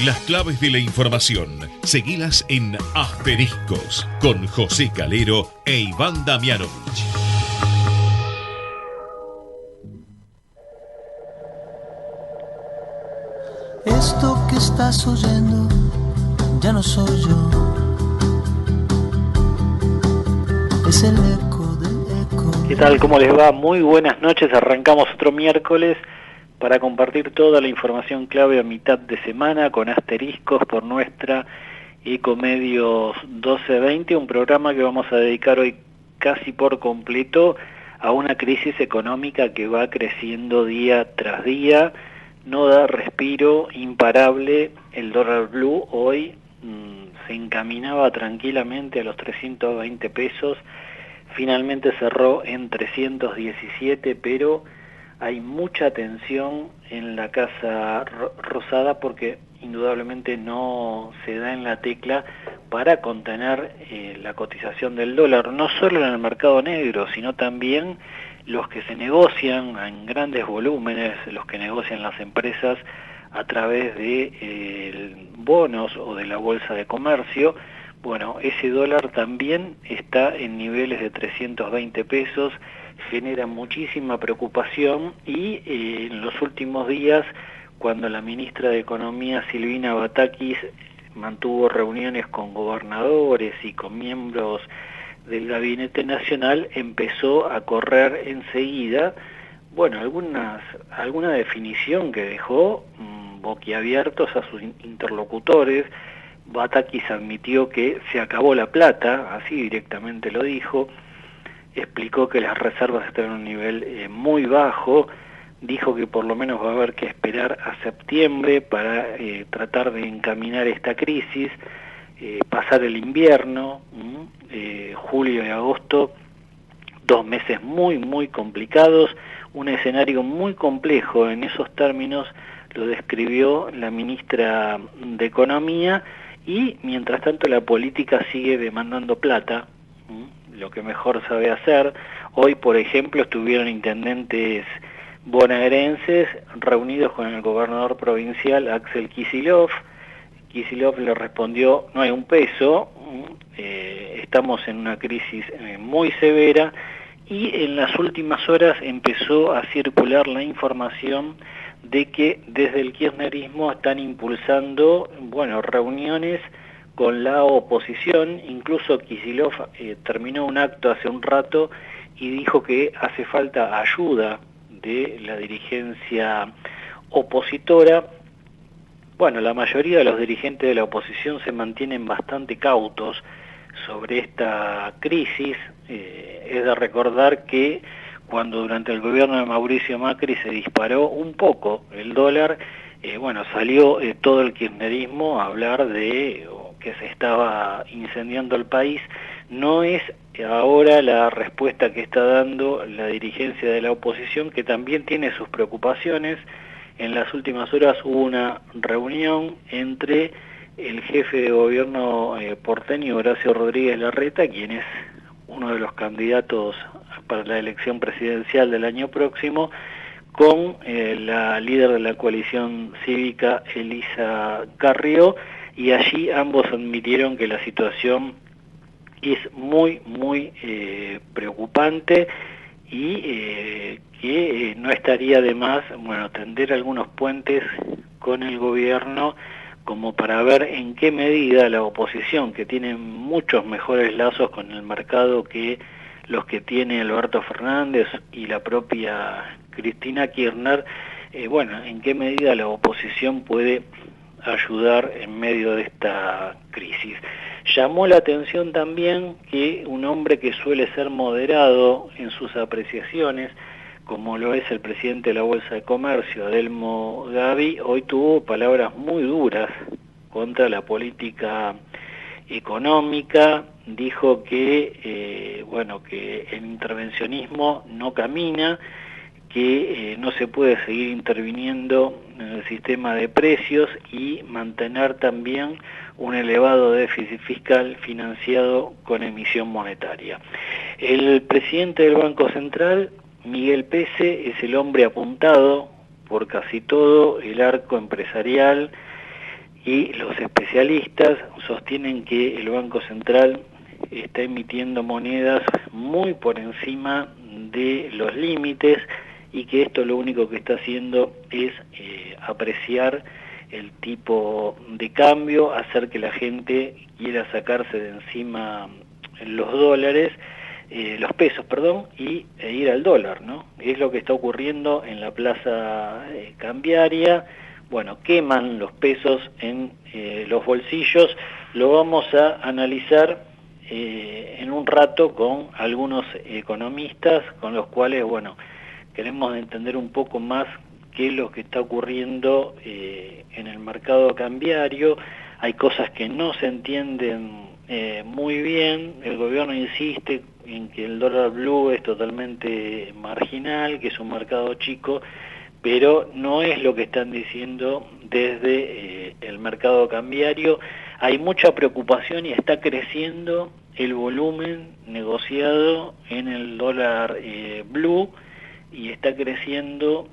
Las claves de la información, seguilas en Asteriscos, con José Calero e Iván Damianovich. Esto que estás oyendo ya no soy yo, es el eco del eco. ¿Qué tal? ¿Cómo les va? Muy buenas noches. Arrancamos otro miércoles para compartir toda la información clave a mitad de semana con Asteriscos por nuestra Ecomedios 1220, un programa que vamos a dedicar hoy casi por completo a una crisis económica que va creciendo día tras día, no da respiro, imparable. El dólar blue hoy se encaminaba tranquilamente a los 320 pesos, finalmente cerró en 317, pero hay mucha tensión en la Casa Rosada porque indudablemente no se da en la tecla para contener la cotización del dólar, no solo en el mercado negro, sino también los que se negocian en grandes volúmenes, los que negocian las empresas a través de bonos o de la bolsa de comercio. Bueno, ese dólar también está en niveles de 320 pesos, genera muchísima preocupación y en los últimos días, cuando la ministra de Economía, Silvina Batakis, mantuvo reuniones con gobernadores y con miembros del Gabinete Nacional, empezó a correr enseguida, bueno, alguna definición que dejó boquiabiertos a sus interlocutores. Batakis admitió que se acabó la plata, así directamente lo dijo, explicó que las reservas están en un nivel muy bajo, dijo que por lo menos va a haber que esperar a septiembre para tratar de encaminar esta crisis, pasar el invierno, julio y agosto, 2 meses muy complicados, un escenario muy complejo. En esos términos lo describió la ministra de Economía, y mientras tanto la política sigue demandando plata, lo que mejor sabe hacer. Hoy, por ejemplo, estuvieron intendentes bonaerenses reunidos con el gobernador provincial Axel Kicillof. Kicillof le respondió: no hay un peso, estamos en una crisis muy severa, y en las últimas horas empezó a circular la información de que desde el kirchnerismo están impulsando, reuniones con la oposición. Incluso Kicillof terminó un acto hace un rato y dijo que hace falta ayuda de la dirigencia opositora. Bueno, la mayoría de los dirigentes de la oposición se mantienen bastante cautos sobre esta crisis. Es de recordar que cuando durante el gobierno de Mauricio Macri se disparó un poco el dólar, salió todo el kirchnerismo a hablar de que se estaba incendiando el país. No es ahora la respuesta que está dando la dirigencia de la oposición, que también tiene sus preocupaciones. En las últimas horas hubo una reunión entre el jefe de gobierno porteño, Horacio Rodríguez Larreta, quien es uno de los candidatos para la elección presidencial del año próximo, con la líder de la coalición cívica, Elisa Carrió, y allí ambos admitieron que la situación es muy preocupante y que no estaría de más tender algunos puentes con el gobierno como para ver en qué medida la oposición, que tiene muchos mejores lazos con el mercado que los que tiene Alberto Fernández y la propia Cristina Kirchner, en qué medida la oposición puede ayudar en medio de esta crisis. Llamó la atención también que un hombre que suele ser moderado en sus apreciaciones, como lo es el presidente de la Bolsa de Comercio, Adelmo Gavi, hoy tuvo palabras muy duras contra la política económica. Dijo que que el intervencionismo no camina, que no se puede seguir interviniendo en el sistema de precios y mantener también un elevado déficit fiscal financiado con emisión monetaria. El presidente del Banco Central, Miguel Pese, es el hombre apuntado por casi todo el arco empresarial y los especialistas sostienen que el Banco Central está emitiendo monedas muy por encima de los límites y que esto lo único que está haciendo es apreciar el tipo de cambio, hacer que la gente quiera sacarse de encima los dólares, los pesos, perdón, e ir al dólar, ¿no? Es lo que está ocurriendo en la plaza cambiaria. Bueno, queman los pesos en los bolsillos. Lo vamos a analizar en un rato con algunos economistas con los cuales, bueno, queremos entender un poco más qué es lo que está ocurriendo en el mercado cambiario. Hay cosas que no se entienden muy bien. El gobierno insiste en que el dólar blue es totalmente marginal, que es un mercado chico, pero no es lo que están diciendo desde el mercado cambiario. Hay mucha preocupación y está creciendo el volumen negociado en el dólar blue y está creciendo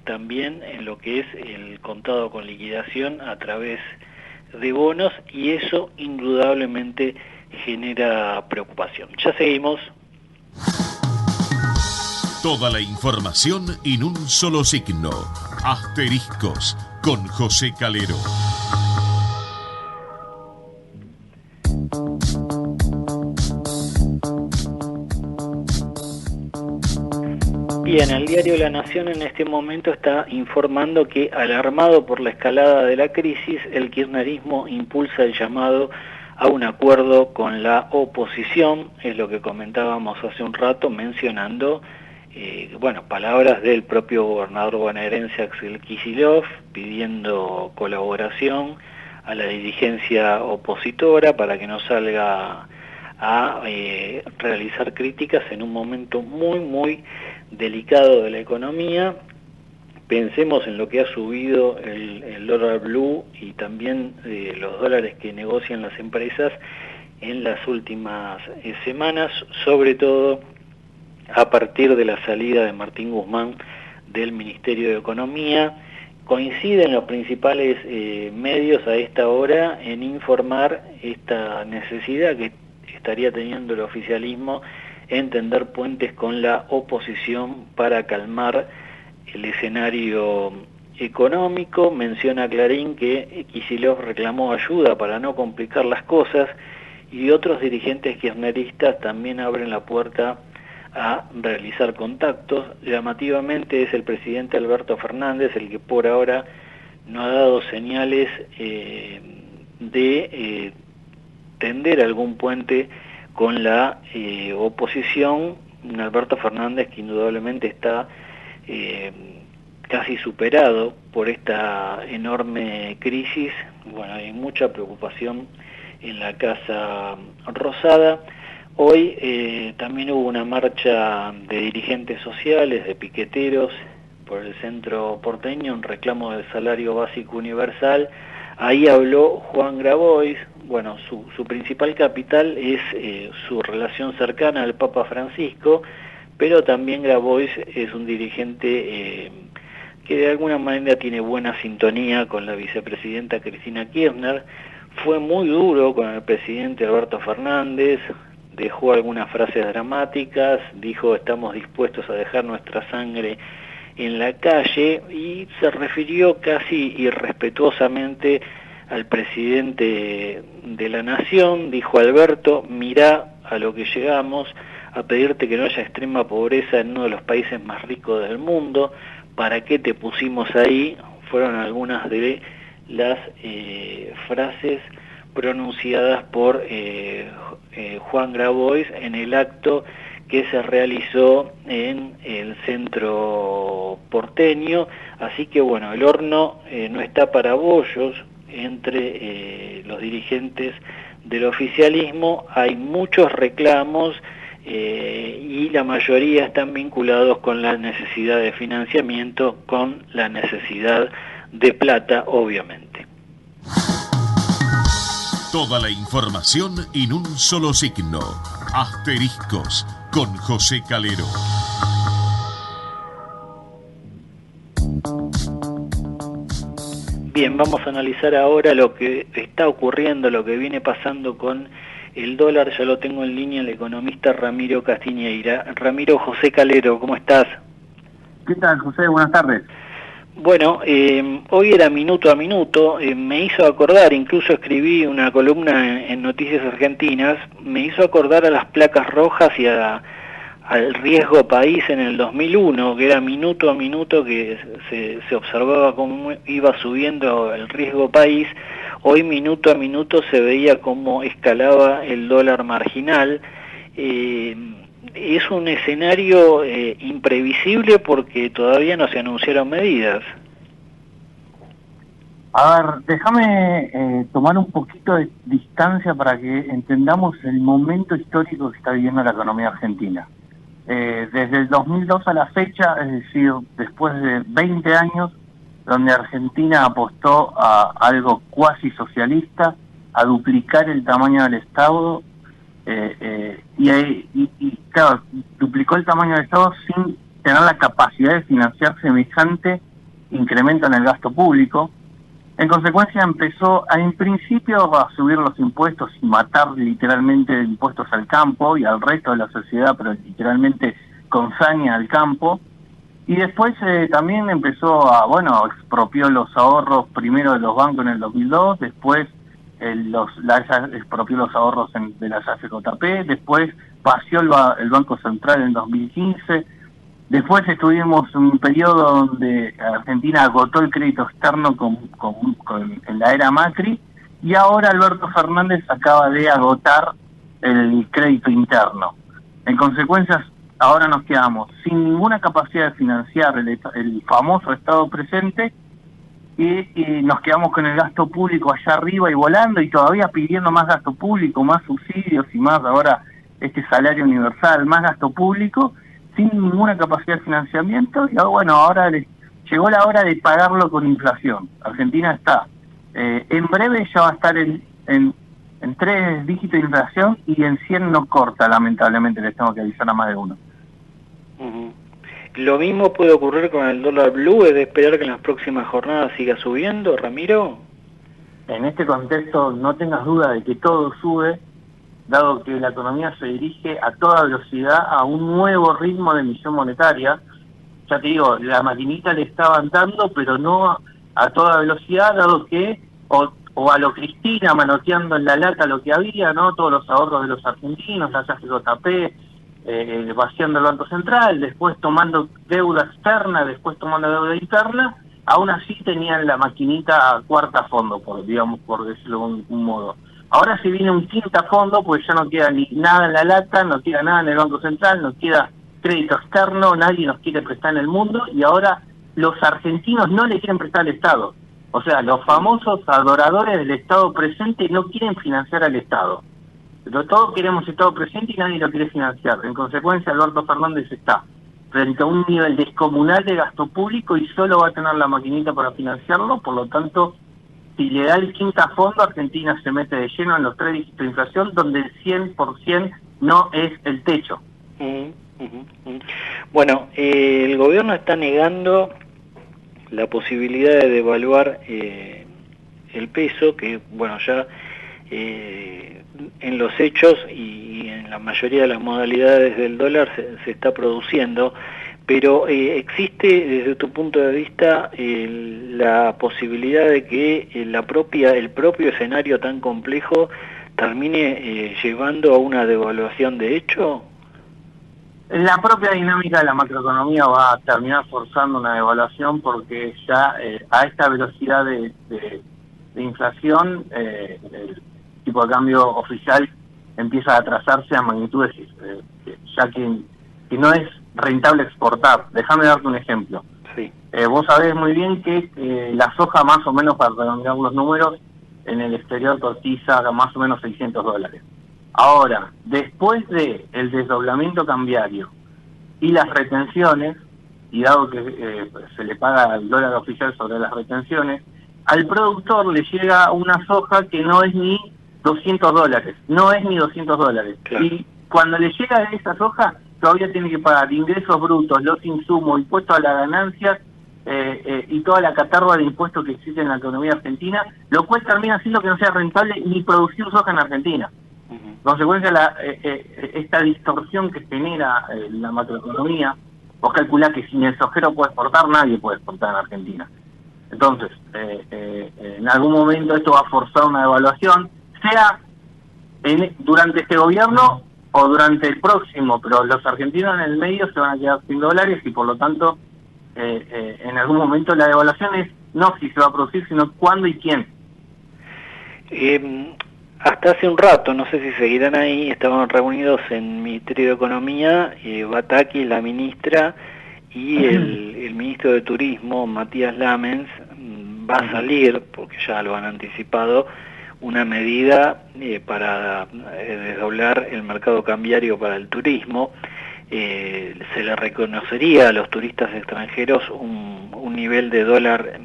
también en lo que es el contado con liquidación a través de bonos, y eso indudablemente genera preocupación. Ya seguimos. Toda la información en un solo signo. Asteriscos con José Calero. Bien, el diario La Nación en este momento está informando que, alarmado por la escalada de la crisis, el kirchnerismo impulsa el llamado a un acuerdo con la oposición. Es lo que comentábamos hace un rato, mencionando palabras del propio gobernador bonaerense Axel Kicillof, pidiendo colaboración a la dirigencia opositora para que no salga a realizar críticas en un momento muy delicado de la economía. Pensemos en lo que ha subido el dólar blue y también los dólares que negocian las empresas en las últimas semanas, sobre todo a partir de la salida de Martín Guzmán del Ministerio de Economía. Coinciden los principales medios a esta hora en informar esta necesidad que estaría teniendo el oficialismo en tender puentes con la oposición para calmar el escenario económico. Menciona Clarín que Kicillof reclamó ayuda para no complicar las cosas, y otros dirigentes kirchneristas también abren la puerta a realizar contactos. Llamativamente es el presidente Alberto Fernández el que por ahora no ha dado señales de tender algún puente con la oposición. Alberto Fernández, que indudablemente está casi superado por esta enorme crisis. Bueno, hay mucha preocupación en la Casa Rosada. Hoy también hubo una marcha de dirigentes sociales, de piqueteros por el centro porteño, un reclamo del salario básico universal. Ahí habló Juan Grabois. Bueno, su principal capital es su relación cercana al Papa Francisco, pero también Grabois es un dirigente que de alguna manera tiene buena sintonía con la vicepresidenta Cristina Kirchner. Fue muy duro con el presidente Alberto Fernández, dejó algunas frases dramáticas, dijo estamos dispuestos a dejar nuestra sangre en la calle, y se refirió casi irrespetuosamente al presidente de la Nación. Dijo: Alberto, mirá a lo que llegamos, a pedirte que no haya extrema pobreza en uno de los países más ricos del mundo. ¿Para qué te pusimos ahí? Fueron algunas de las frases pronunciadas por Juan Grabois en el acto que se realizó en el centro porteño. Así que bueno, el horno no está para bollos entre los dirigentes del oficialismo. Hay muchos reclamos y la mayoría están vinculados con la necesidad de financiamiento, con la necesidad de plata, obviamente. Toda la información en un solo signo. Asteriscos con José Calero. Bien, vamos a analizar ahora lo que está ocurriendo, lo que viene pasando con el dólar. Ya lo tengo en línea el economista Ramiro Castiñeira. Ramiro, José Calero, ¿cómo estás? ¿Qué tal, José? Buenas tardes. Bueno, hoy era minuto a minuto, me hizo acordar, incluso escribí una columna en Noticias Argentinas, me hizo acordar a las placas rojas y al riesgo país en el 2001, que era minuto a minuto que se observaba cómo iba subiendo el riesgo país. Hoy minuto a minuto se veía cómo escalaba el dólar marginal. Es un escenario imprevisible porque todavía no se anunciaron medidas. A ver, déjame tomar un poquito de distancia para que entendamos el momento histórico que está viviendo la economía argentina. Desde el 2002 a la fecha, es decir, después de 20 años, donde Argentina apostó a algo cuasi socialista, a duplicar el tamaño del Estado, y claro, duplicó el tamaño del Estado sin tener la capacidad de financiar semejante incremento en el gasto público. En consecuencia empezó en principio a subir los impuestos y matar literalmente impuestos al campo y al resto de la sociedad, pero literalmente con saña al campo. Y después también empezó expropió los ahorros primero de los bancos en el 2002, después expropió los ahorros de las AFJP, después vació el Banco Central en 2015, después estuvimos en un periodo donde Argentina agotó el crédito externo en la era Macri, y ahora Alberto Fernández acaba de agotar el crédito interno. En consecuencia, ahora nos quedamos sin ninguna capacidad de financiar el famoso Estado presente, y nos quedamos con el gasto público allá arriba y volando, y todavía pidiendo más gasto público, más subsidios y más ahora este salario universal, más gasto público, sin ninguna capacidad de financiamiento. Y ahora llegó la hora de pagarlo con inflación. Argentina está, en breve ya va a estar en 3 dígitos de inflación, y en 100 no corta, lamentablemente, les tengo que avisar a más de uno. ¿Lo mismo puede ocurrir con el dólar blue? ¿Es de esperar que en las próximas jornadas siga subiendo, Ramiro? En este contexto no tengas duda de que todo sube, dado que la economía se dirige a toda velocidad a un nuevo ritmo de emisión monetaria. Ya te digo, la maquinita le está avanzando, pero no a toda velocidad, dado que, o a lo Cristina, manoteando en la lata lo que había, ¿no? Todos los ahorros de los argentinos, las AFJP, vaciando el Banco Central, después tomando deuda externa, después tomando deuda interna. Aún así tenían la maquinita a cuarta fondo, por decirlo de un modo. Ahora se viene un quinta fondo, pues ya no queda ni nada en la lata, no queda nada en el Banco Central, no queda crédito externo, nadie nos quiere prestar en el mundo, y ahora los argentinos no le quieren prestar al Estado. O sea, los famosos adoradores del Estado presente no quieren financiar al Estado. Pero todos queremos Estado presente y nadie lo quiere financiar. En consecuencia, Alberto Fernández está frente a un nivel descomunal de gasto público y solo va a tener la maquinita para financiarlo. Por lo tanto, si le da el quinta fondo, Argentina se mete de lleno en los 3 dígitos de inflación, donde el 100% no es el techo. Bueno, el gobierno está negando la posibilidad de devaluar el peso, que ya en los hechos y en la mayoría de las modalidades del dólar se está produciendo. Pero ¿existe desde tu punto de vista la posibilidad de que el propio escenario tan complejo termine llevando a una devaluación de hecho? La propia dinámica de la macroeconomía va a terminar forzando una devaluación, porque ya a esta velocidad de inflación el tipo de cambio oficial empieza a atrasarse a magnitudes ya que no es rentable exportar. Déjame darte un ejemplo. Sí. Vos sabés muy bien que la soja, más o menos, para redondear los números, en el exterior cotiza más o menos $600. Ahora, después de el desdoblamiento cambiario y las retenciones, y dado que se le paga el dólar oficial sobre las retenciones, al productor le llega una soja que no es ni $200, no es ni $200. Claro. Y cuando le llega esa soja, todavía tiene que pagar ingresos brutos, los insumos, impuestos a la ganancia, y toda la catarra de impuestos que existe en la economía argentina, lo cual termina haciendo que no sea rentable ni producir soja en Argentina. En consecuencia, esta distorsión que genera la macroeconomía, vos calculás que sin el sojero puede exportar, nadie puede exportar en Argentina. Entonces, en algún momento esto va a forzar una devaluación, sea durante este gobierno o durante el próximo, pero los argentinos en el medio se van a quedar sin dólares y por lo tanto en algún momento la devaluación es no si se va a producir, sino cuándo y quién. Hasta hace un rato, no sé si seguirán ahí, estaban reunidos en el Ministerio de Economía, Bataki, la ministra, y el ministro de Turismo, Matías Lamens, va a salir, porque ya lo han anticipado, una medida para desdoblar el mercado cambiario para el turismo. Se le reconocería a los turistas extranjeros un nivel de dólar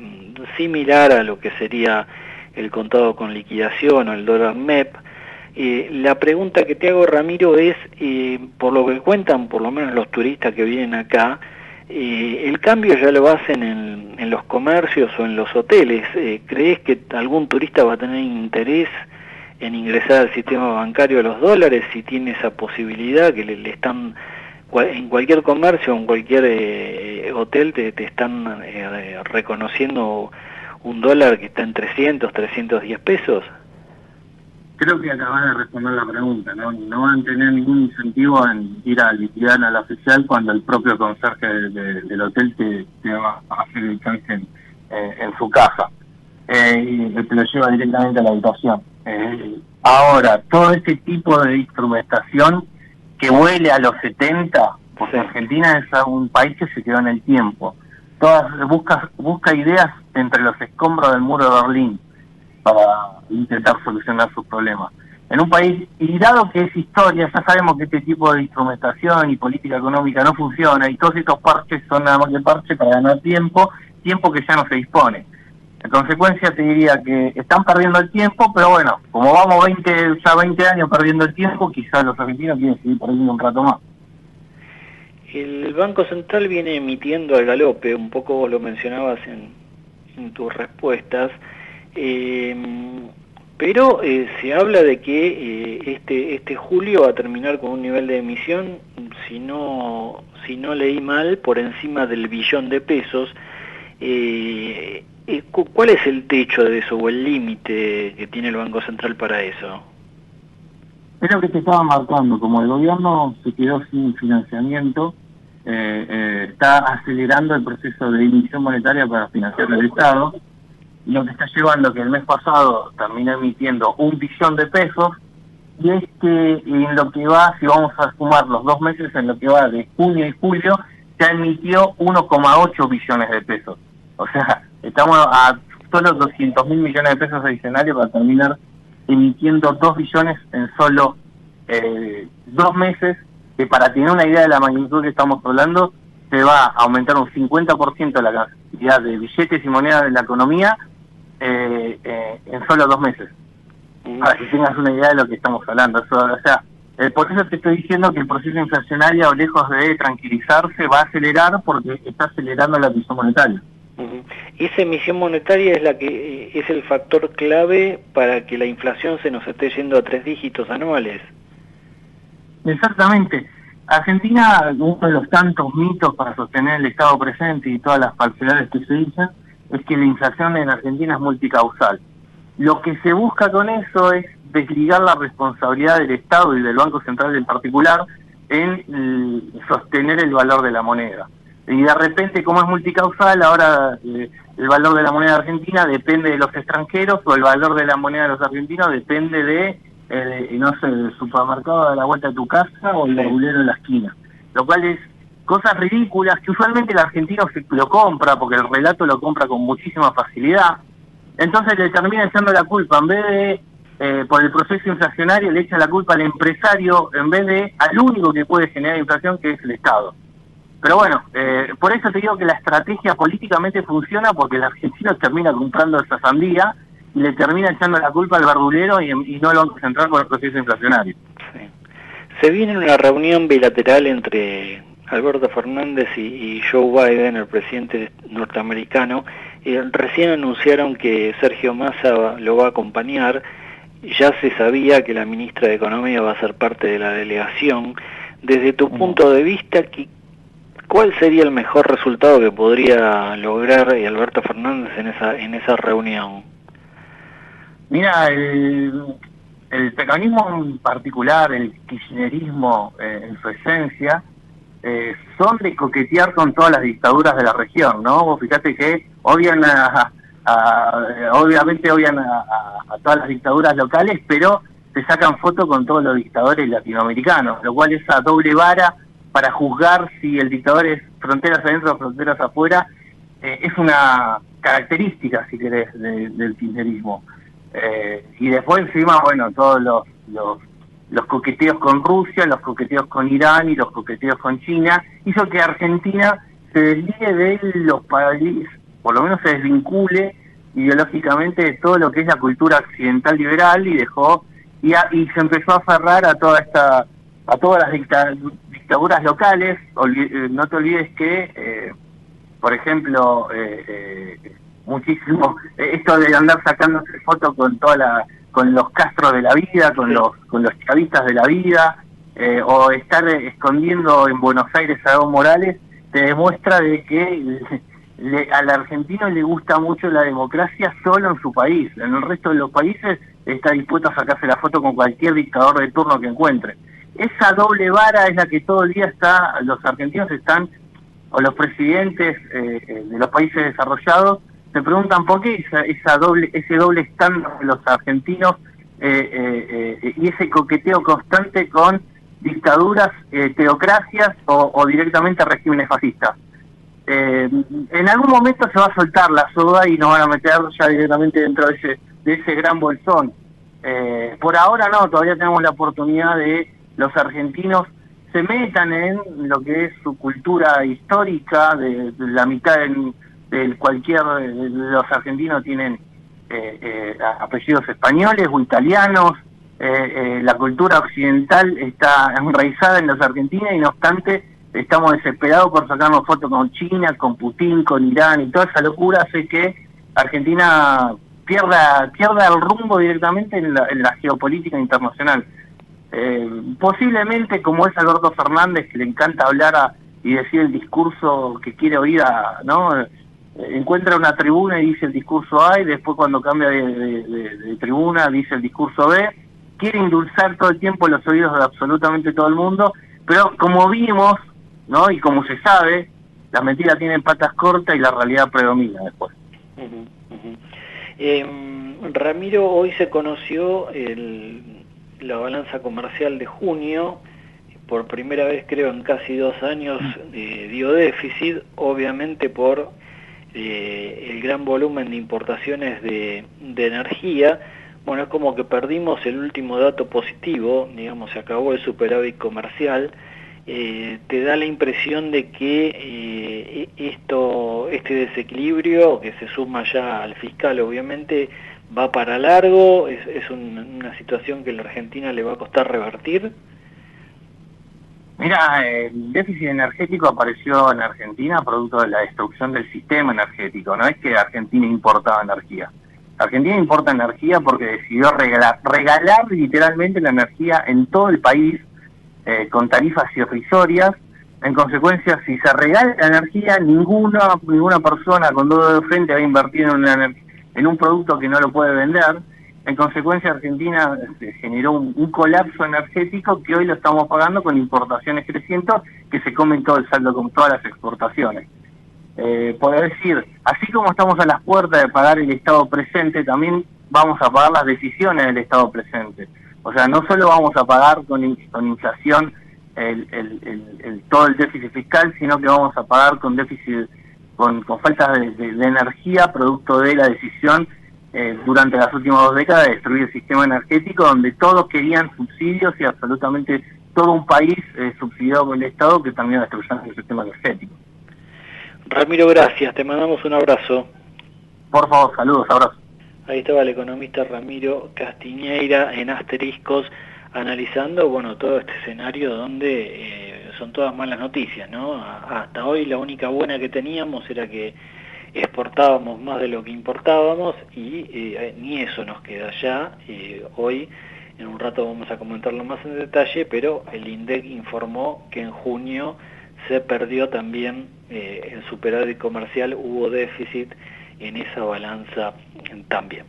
similar a lo que sería el contado con liquidación o el dólar MEP. La pregunta que te hago, Ramiro, es, por lo que cuentan por lo menos los turistas que vienen acá, el cambio ya lo hacen en los comercios o en los hoteles. ¿Crees que algún turista va a tener interés en ingresar al sistema bancario de los dólares si tiene esa posibilidad que le están, en cualquier comercio o en cualquier hotel te están reconociendo un dólar que está en 300, 310 pesos? Creo que acabas de responder la pregunta, ¿no? No van a tener ningún incentivo en ir a liquidar a la oficial cuando el propio conserje del hotel te va a hacer el canje en su casa y te lo lleva directamente a la habitación. Ahora, todo este tipo de instrumentación que huele a los 70, porque Argentina es un país que se quedó en el tiempo. Busca ideas entre los escombros del muro de Berlín para intentar solucionar sus problemas. En un país, y dado que es historia, ya sabemos que este tipo de instrumentación y política económica no funciona, y todos estos parches son nada más que parches para ganar tiempo que ya no se dispone. En consecuencia te diría que están perdiendo el tiempo, pero bueno, como vamos 20 años perdiendo el tiempo, quizás los argentinos quieren seguir perdiendo un rato más. El Banco Central viene emitiendo al galope, un poco vos lo mencionabas en tus respuestas, pero se habla de que este julio va a terminar con un nivel de emisión, si no leí mal, por encima del billón de pesos. ¿Cuál es el techo de eso o el límite que tiene el Banco Central para eso? Es lo que te estaba marcando, como el gobierno se quedó sin financiamiento, está acelerando el proceso de emisión monetaria para financiar el Estado, lo que está llevando que el mes pasado terminó emitiendo 1 billón de pesos, y en lo que va, si vamos a sumar los 2 meses, en lo que va de junio y julio, ya emitió 1,8 billones de pesos. O sea, estamos a solo 200.000 millones de pesos adicionales para terminar emitiendo 2 billones en solo 2 meses, que para tener una idea de la magnitud que estamos hablando, se va a aumentar un 50% la cantidad de billetes y monedas de la economía en solo 2 meses. Para que tengas una idea de lo que estamos hablando. Por eso te estoy diciendo que el proceso inflacionario, lejos de tranquilizarse, va a acelerar porque está acelerando la emisión monetaria. Esa emisión monetaria es la que es el factor clave para que la inflación se nos esté yendo a 3 dígitos anuales. Exactamente. Argentina, uno de los tantos mitos para sostener el Estado presente y todas las falsedades que se dicen, es que la inflación en Argentina es multicausal. Lo que se busca con eso es desligar la responsabilidad del Estado y del Banco Central en particular en sostener el valor de la moneda. Y de repente, como es multicausal, ahora el valor de la moneda argentina depende de los extranjeros, o el valor de la moneda de los argentinos depende de, no sé, del supermercado de la vuelta de tu casa o el verdulero de la esquina. Lo cual es cosas ridículas que usualmente el argentino lo compra, porque el relato lo compra con muchísima facilidad. Entonces le termina echando la culpa, en vez de, por el proceso inflacionario, le echa la culpa al empresario, en vez de al único que puede generar inflación, que es el Estado. Pero bueno, por eso te digo que la estrategia políticamente funciona, porque el argentino termina comprando esa sandía y le termina echando la culpa al verdulero y no al Banco Central por el proceso inflacionario. Sí. Se viene una reunión bilateral entre Alberto Fernández y Joe Biden, el presidente norteamericano, recién anunciaron que Sergio Massa lo va a acompañar. Ya se sabía que la ministra de Economía va a ser parte de la delegación. Desde tu punto de vista, ¿cuál sería el mejor resultado que podría lograr Alberto Fernández en esa reunión? Mira, el peronismo en particular, el kirchnerismo en su esencia, son de coquetear con todas las dictaduras de la región, ¿no? Vos fíjate que obviamente odian a todas las dictaduras locales, pero se sacan fotos con todos los dictadores latinoamericanos, lo cual esa doble vara para juzgar si el dictador es fronteras adentro o fronteras afuera, es una característica, si querés, del kirchnerismo. Y después encima, bueno, todos los coqueteos con Rusia, los coqueteos con Irán y los coqueteos con China, hizo que Argentina se desligue de los países, por lo menos se desvincule ideológicamente de todo lo que es la cultura occidental liberal y se empezó a aferrar a todas las dictaduras locales. No te olvides que, por ejemplo, muchísimo esto de andar sacándose fotos con los Castro de la vida, con los chavistas de la vida, o estar escondiendo en Buenos Aires a Evo Morales, te demuestra de que al argentino le gusta mucho la democracia solo en su país. En el resto de los países está dispuesto a sacarse la foto con cualquier dictador de turno que encuentre. Esa doble vara es la que todo el día los argentinos están, o los presidentes de los países desarrollados, se preguntan por qué ese doble estándar de los argentinos y ese coqueteo constante con dictaduras, teocracias o directamente regímenes fascistas. En algún momento se va a soltar la soga y nos van a meter ya directamente dentro de ese gran bolsón. Por ahora no, todavía tenemos la oportunidad de los argentinos se metan en lo que es su cultura histórica, de la mitad de los argentinos tienen apellidos españoles o italianos, la cultura occidental está enraizada en los argentinos y no obstante estamos desesperados por sacarnos fotos con China, con Putin, con Irán y toda esa locura hace que Argentina pierda el rumbo directamente en la geopolítica internacional. Posiblemente, como es Alberto Fernández, que le encanta hablar y decir el discurso que quiere oír, ¿no? Encuentra una tribuna y dice el discurso A, y después cuando cambia de tribuna dice el discurso B. Quiere endulzar todo el tiempo los oídos de absolutamente todo el mundo, pero como vimos, ¿no? Y como se sabe, la mentira tiene patas cortas y la realidad predomina después. Ramiro, hoy se conoció la balanza comercial de junio. Por primera vez, creo, en casi 2 años dio déficit, obviamente por el gran volumen de importaciones de energía. Bueno, es como que perdimos el último dato positivo, digamos, se acabó el superávit comercial. ¿Te da la impresión de que este desequilibrio, que se suma ya al fiscal, obviamente, va para largo? ¿Es una situación que a la Argentina le va a costar revertir? Mira, el déficit energético apareció en Argentina producto de la destrucción del sistema energético. No es que Argentina importaba energía. Argentina importa energía porque decidió regalar literalmente la energía en todo el país con tarifas irrisorias. En consecuencia, si se regala la energía, ninguna persona con dedo de frente va a invertir en un producto que no lo puede vender. En consecuencia, Argentina generó un colapso energético que hoy lo estamos pagando con importaciones crecientes que se comen todo el saldo con todas las exportaciones. Por decir, así como estamos a las puertas de pagar el Estado presente, también vamos a pagar las decisiones del Estado presente. O sea, no solo vamos a pagar con inflación todo el déficit fiscal, sino que vamos a pagar con déficit, con falta de energía, producto de la decisión durante las últimas 2 décadas de destruir el sistema energético, donde todos querían subsidios y absolutamente todo un país subsidiado por el Estado que terminó destruyendo el sistema energético. Ramiro, gracias, te mandamos un abrazo. Por favor, saludos, abrazos. Ahí estaba el economista Ramiro Castiñeira en Asteriscos analizando, bueno, todo este escenario donde son todas malas noticias, ¿no? Hasta hoy la única buena que teníamos era que exportábamos más de lo que importábamos y ni eso nos queda ya. Hoy, en un rato vamos a comentarlo más en detalle, pero el INDEC informó que en junio se perdió también el superávit comercial, hubo déficit en esa balanza también.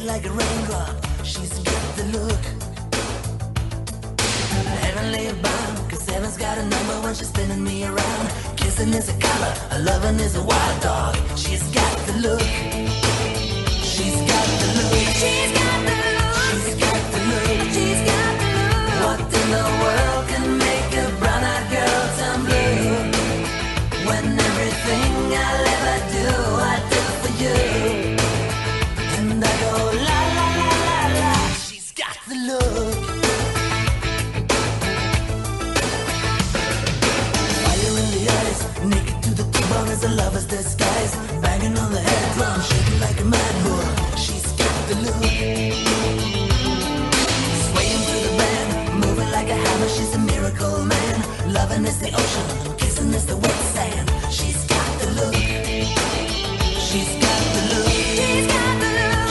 Like a raindrop, she's got the look. Heavenly bound, cause heaven's got a number when she's spinning me around. Kissing is a color, a loving is a wild dog. She's got the look. She's got the look. She's got the look. She's got the look. She's got the look. What in the world can make a brown-eyed girl turn blue? When everything I'll ever do, I do for you. And I go la la la la la. She's got the look. Fire in the eyes, naked to the bone as a lover's disguise. Banging on the head drum, shaking like a mad bull. She's got the look. Swaying through the band, moving like a hammer. She's a miracle man. Loving is the ocean, kissing is the wet sand. She's got the look. She's got the look. She's got the look.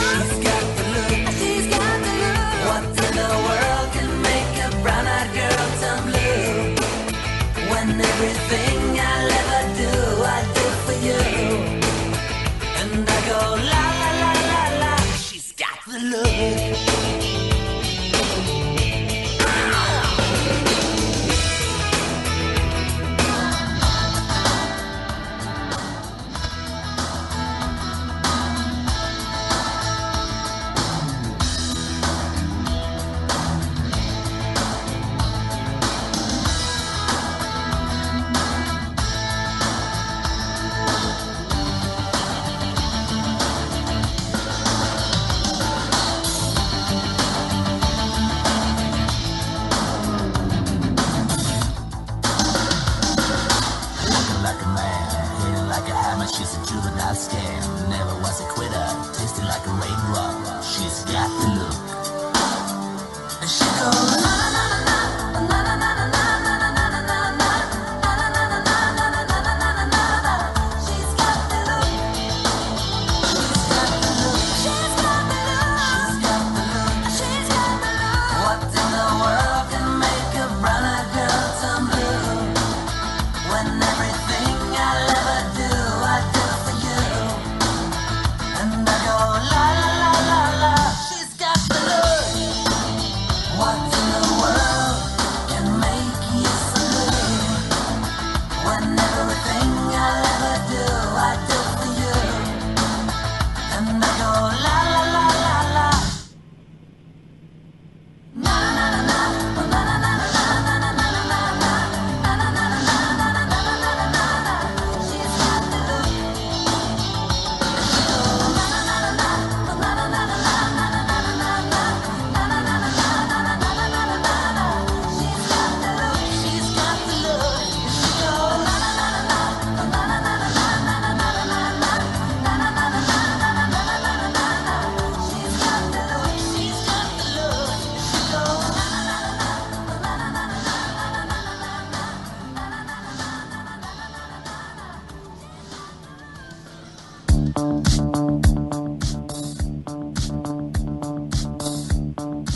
Everything I'll ever do, I do for you. And I go la la la la la. She's got the look.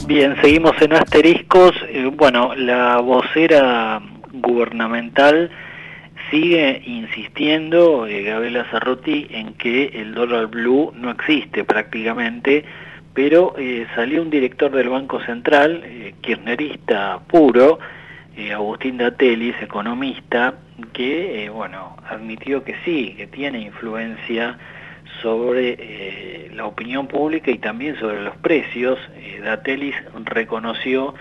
Bien, seguimos en asteriscos. Bueno, la vocera gubernamental sigue insistiendo, Gabriela Cerruti, en que el dólar blue no existe prácticamente, pero salió un director del Banco Central, kirchnerista puro, Agustín Datelis, economista, que bueno, admitió que sí, que tiene influencia sobre la opinión pública y también sobre los precios. Datelis reconoció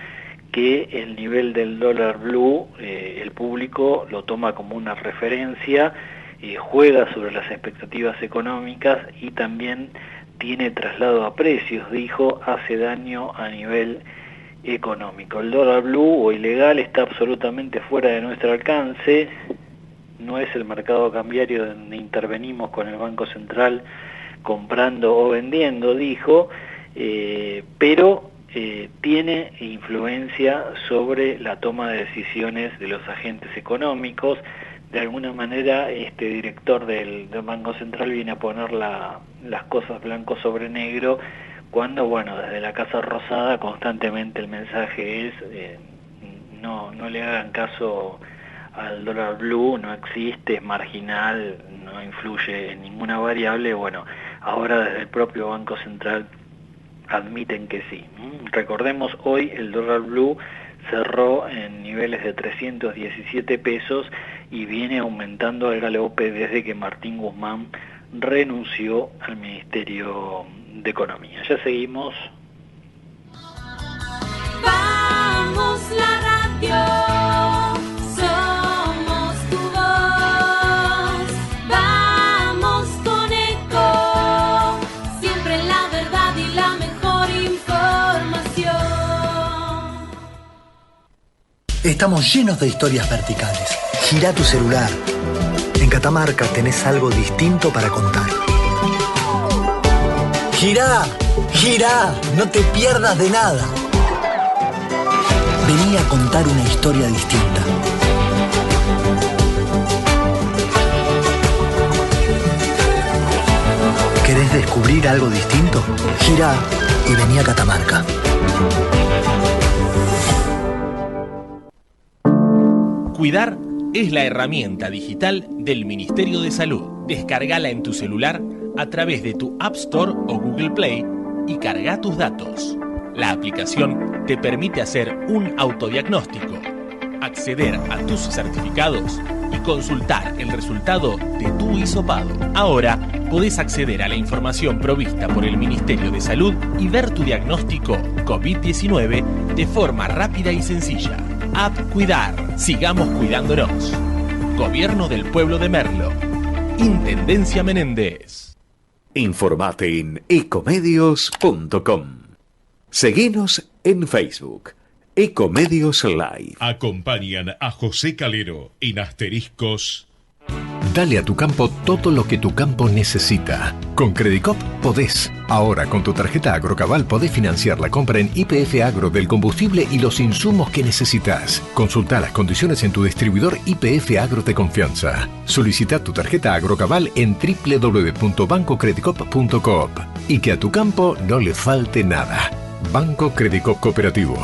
que el nivel del dólar blue, el público lo toma como una referencia juega sobre las expectativas económicas y también tiene traslado a precios, dijo, hace daño a nivel económico. El dólar blue o ilegal está absolutamente fuera de nuestro alcance, no es el mercado cambiario donde intervenimos con el Banco Central comprando o vendiendo, dijo, pero tiene influencia sobre la toma de decisiones de los agentes económicos. De alguna manera este director del Banco Central viene a poner las cosas blanco sobre negro, cuando, bueno, desde la Casa Rosada constantemente el mensaje es no le hagan caso al dólar blue, no existe, es marginal, no influye en ninguna variable. Bueno, ahora desde el propio Banco Central admiten que sí. Recordemos, hoy el dólar blue cerró en niveles de 317 pesos y viene aumentando al galope desde que Martín Guzmán renunció al Ministerio de Economía. Ya seguimos. Vamos la radio, somos tu voz, vamos con Eco, siempre la verdad y la mejor información. Estamos llenos de historias verticales. Gira tu celular. En Catamarca tenés algo distinto para contar. Girá, girá, no te pierdas de nada. Vení a contar una historia distinta. ¿Querés descubrir algo distinto? Girá y vení a Catamarca. Cuidar es la herramienta digital del Ministerio de Salud. Descargala en tu celular a través de tu App Store o Google Play y carga tus datos. La aplicación te permite hacer un autodiagnóstico, acceder a tus certificados y consultar el resultado de tu hisopado. Ahora podés acceder a la información provista por el Ministerio de Salud y ver tu diagnóstico COVID-19 de forma rápida y sencilla. App Cuidar. Sigamos cuidándonos. Gobierno del Pueblo de Merlo. Intendencia Menéndez. Informate en ecomedios.com. Seguinos en Facebook. Ecomedios Live. Acompañan a José Calero en Asteriscos. Dale a tu campo todo lo que tu campo necesita. Con Credicop podés. Ahora con tu tarjeta Agrocabal podés financiar la compra en YPF Agro del combustible y los insumos que necesitas. Consulta las condiciones en tu distribuidor YPF Agro de confianza. Solicita tu tarjeta Agrocabal en www.bancocredicop.coop. Y que a tu campo no le falte nada. Banco Credicop Cooperativo.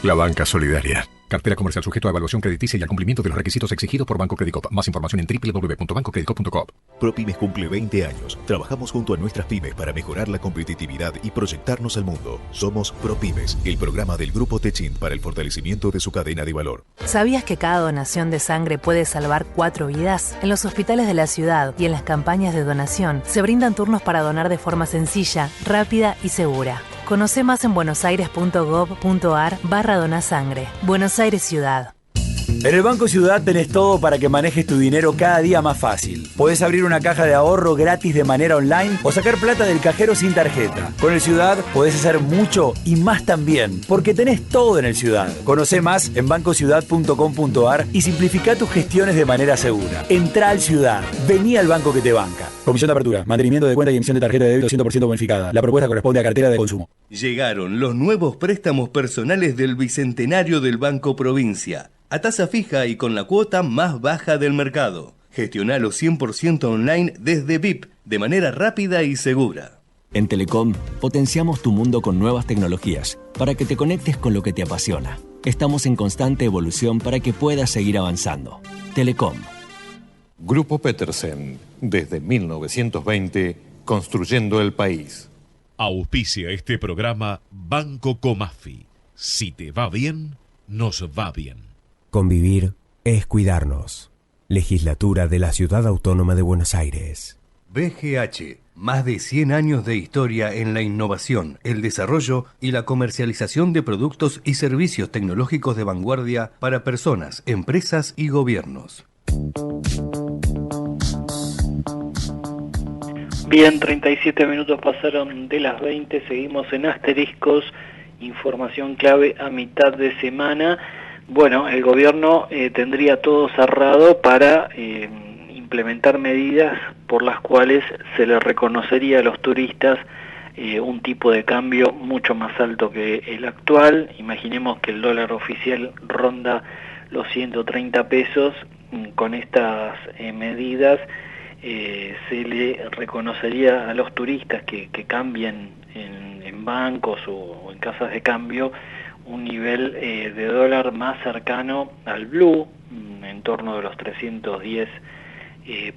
La banca solidaria. Cartera comercial sujeto a evaluación crediticia y al cumplimiento de los requisitos exigidos por Banco Credicop. Más información en www.bancocredicop.coop. ProPymes cumple 20 años. Trabajamos junto a nuestras pymes para mejorar la competitividad y proyectarnos al mundo. Somos ProPymes, el programa del Grupo Techint para el fortalecimiento de su cadena de valor. ¿Sabías que cada donación de sangre puede salvar 4 vidas? En los hospitales de la ciudad y en las campañas de donación se brindan turnos para donar de forma sencilla, rápida y segura. Conoce más en buenosaires.gov.ar/donasangre. Buenos Aires Ciudad. En el Banco Ciudad tenés todo para que manejes tu dinero cada día más fácil. Podés abrir una caja de ahorro gratis de manera online o sacar plata del cajero sin tarjeta. Con el Ciudad podés hacer mucho y más también, porque tenés todo en el Ciudad. Conocé más en bancociudad.com.ar y simplifica tus gestiones de manera segura. Entrá al Ciudad. Vení al banco que te banca. Comisión de apertura, mantenimiento de cuenta y emisión de tarjeta de débito 100% bonificada. La propuesta corresponde a cartera de consumo. Llegaron los nuevos préstamos personales del Bicentenario del Banco Provincia. A tasa fija y con la cuota más baja del mercado. Gestionalo 100% online desde VIP, de manera rápida y segura. En Telecom, potenciamos tu mundo con nuevas tecnologías para que te conectes con lo que te apasiona. Estamos en constante evolución para que puedas seguir avanzando. Telecom. Grupo Petersen, desde 1920, construyendo el país. Auspicia este programa Banco Comafi. Si te va bien, nos va bien. Convivir es cuidarnos. Legislatura de la Ciudad Autónoma de Buenos Aires. BGH, más de 100 años de historia en la innovación, el desarrollo y la comercialización de productos y servicios tecnológicos de vanguardia para personas, empresas y gobiernos. Bien, 37 minutos pasaron de las 20, seguimos en Asteriscos, información clave a mitad de semana. Bueno, el gobierno tendría todo cerrado para implementar medidas por las cuales se le reconocería a los turistas un tipo de cambio mucho más alto que el actual. Imaginemos que el dólar oficial ronda los 130 pesos. Con estas medidas se le reconocería a los turistas que cambien en bancos o en casas de cambio un nivel de dólar más cercano al blue, en torno de los 310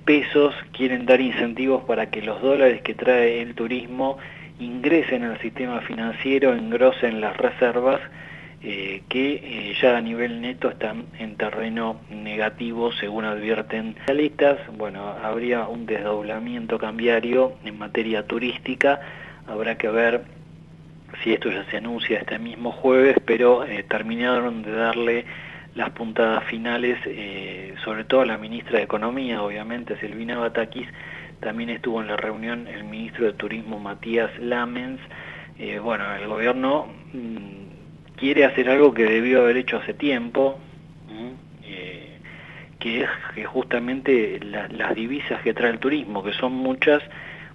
pesos. Quieren dar incentivos para que los dólares que trae el turismo ingresen al sistema financiero, engrosen las reservas que ya a nivel neto están en terreno negativo, según advierten analistas. Bueno, habría un desdoblamiento cambiario en materia turística. Habrá que ver si esto ya se anuncia este mismo jueves, pero terminaron de darle las puntadas finales, sobre todo a la ministra de Economía, obviamente Silvina Batakis. También estuvo en la reunión el ministro de Turismo Matías Lamens. Bueno, el gobierno quiere hacer algo que debió haber hecho hace tiempo, que es que justamente las divisas que trae el turismo, que son muchas,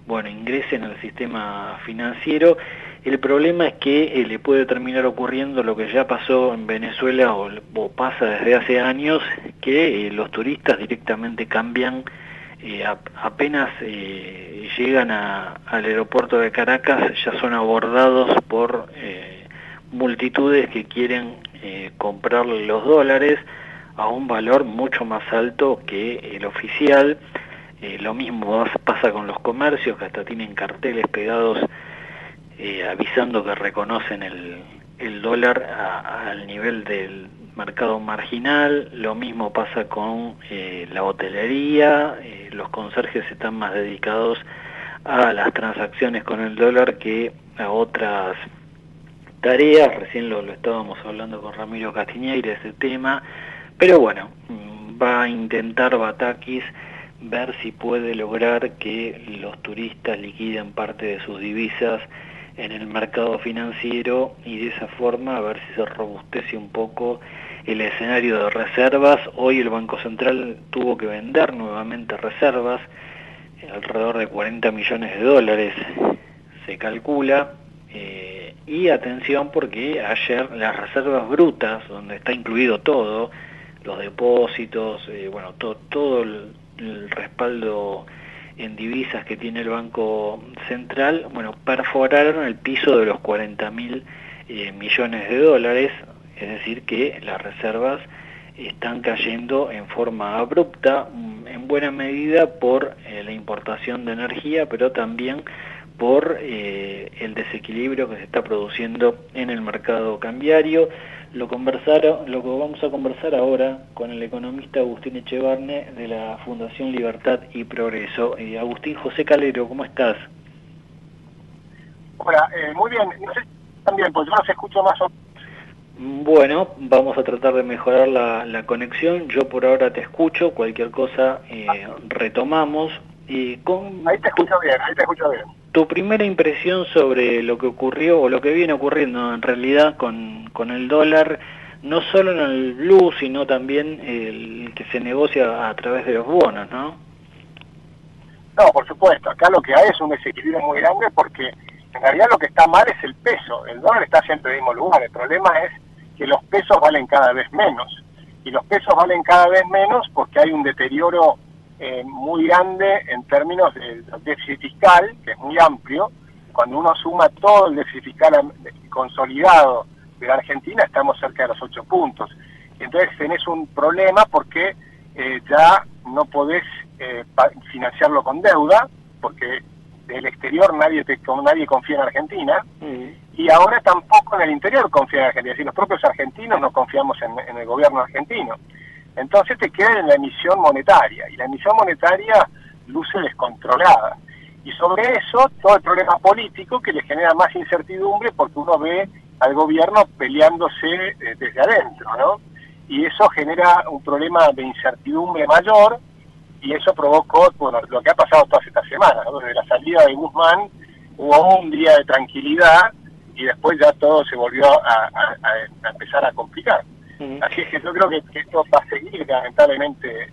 bueno, ingresen al sistema financiero. El problema es que le puede terminar ocurriendo lo que ya pasó en Venezuela o pasa desde hace años, que los turistas directamente cambian, apenas llegan al aeropuerto de Caracas, ya son abordados por multitudes que quieren comprarle los dólares a un valor mucho más alto que el oficial. Lo mismo pasa con los comercios, que hasta tienen carteles pegados avisando que reconocen el dólar al nivel del mercado marginal. Lo mismo pasa con la hotelería. Los conserjes están más dedicados a las transacciones con el dólar que a otras tareas. Recién lo estábamos hablando con Ramiro Castiñeira de ese tema, pero bueno, va a intentar Batakis ver si puede lograr que los turistas liquiden parte de sus divisas en el mercado financiero y de esa forma a ver si se robustece un poco el escenario de reservas. Hoy el Banco Central tuvo que vender nuevamente reservas, alrededor de 40 millones de dólares se calcula. Y atención, porque ayer las reservas brutas, donde está incluido todo, los depósitos, bueno, todo el respaldo en divisas que tiene el Banco Central, bueno, perforaron el piso de los 40.000 millones de dólares, es decir que las reservas están cayendo en forma abrupta, en buena medida por la importación de energía, pero también por el desequilibrio que se está produciendo en el mercado cambiario. Lo que vamos a conversar ahora con el economista Agustín Echevarne de la Fundación Libertad y Progreso. Agustín, José Calero, ¿cómo estás? Hola, muy bien. No sé, también, pues yo los escucho más o menos. Bueno, vamos a tratar de mejorar la conexión. Yo por ahora te escucho, cualquier cosa retomamos. Ahí te escucho bien, Tu primera impresión sobre lo que ocurrió o lo que viene ocurriendo en realidad con el dólar, no solo en el blue, sino también el que se negocia a través de los bonos, ¿no? No, por supuesto. Acá lo que hay es un desequilibrio muy grande porque en realidad lo que está mal es el peso. El dólar está siempre en el mismo lugar. El problema es que los pesos valen cada vez menos. Y los pesos valen cada vez menos porque hay un deterioro muy grande en términos de déficit fiscal, que es muy amplio. Cuando uno suma todo el déficit fiscal consolidado de la Argentina, estamos cerca de los 8 puntos. Entonces tenés un problema porque ya no podés financiarlo con deuda, porque del exterior nadie confía en Argentina, y ahora tampoco en el interior confía en Argentina. Es decir, los propios argentinos no confiamos en el gobierno argentino. Entonces te queda en la emisión monetaria, y la emisión monetaria luce descontrolada. Y sobre eso, todo el problema político que le genera más incertidumbre, porque uno ve al gobierno peleándose desde adentro, ¿no? Y eso genera un problema de incertidumbre mayor, y eso provocó, bueno, lo que ha pasado todas estas semanas, ¿no? Desde la salida de Guzmán hubo un día de tranquilidad y después ya todo se volvió a empezar a complicar. Así es que yo creo que esto va a seguir lamentablemente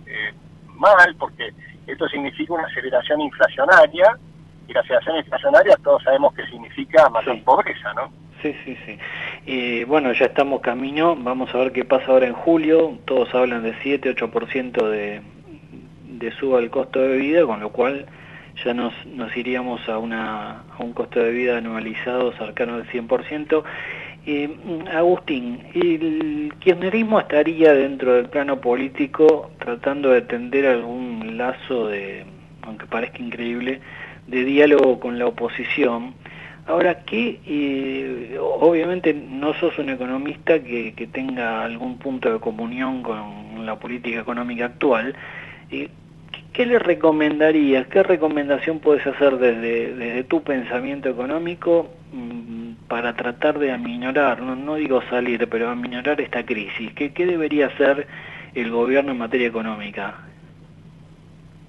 mal, porque esto significa una aceleración inflacionaria, y la aceleración inflacionaria todos sabemos que significa mayor pobreza, ¿no? Sí. Bueno, ya estamos camino, vamos a ver qué pasa ahora en julio, todos hablan de 7-8% de suba del costo de vida, con lo cual ya nos iríamos a un costo de vida anualizado cercano al 100%. Agustín, ¿el kirchnerismo estaría dentro del plano político tratando de tender algún lazo de, aunque parezca increíble, de diálogo con la oposición? Ahora, que obviamente no sos un economista que tenga algún punto de comunión con la política económica actual, ¿qué le recomendarías? ¿Qué recomendación puedes hacer desde tu pensamiento económico para tratar de aminorar, no digo salir, pero aminorar esta crisis? ¿Qué debería hacer el gobierno en materia económica?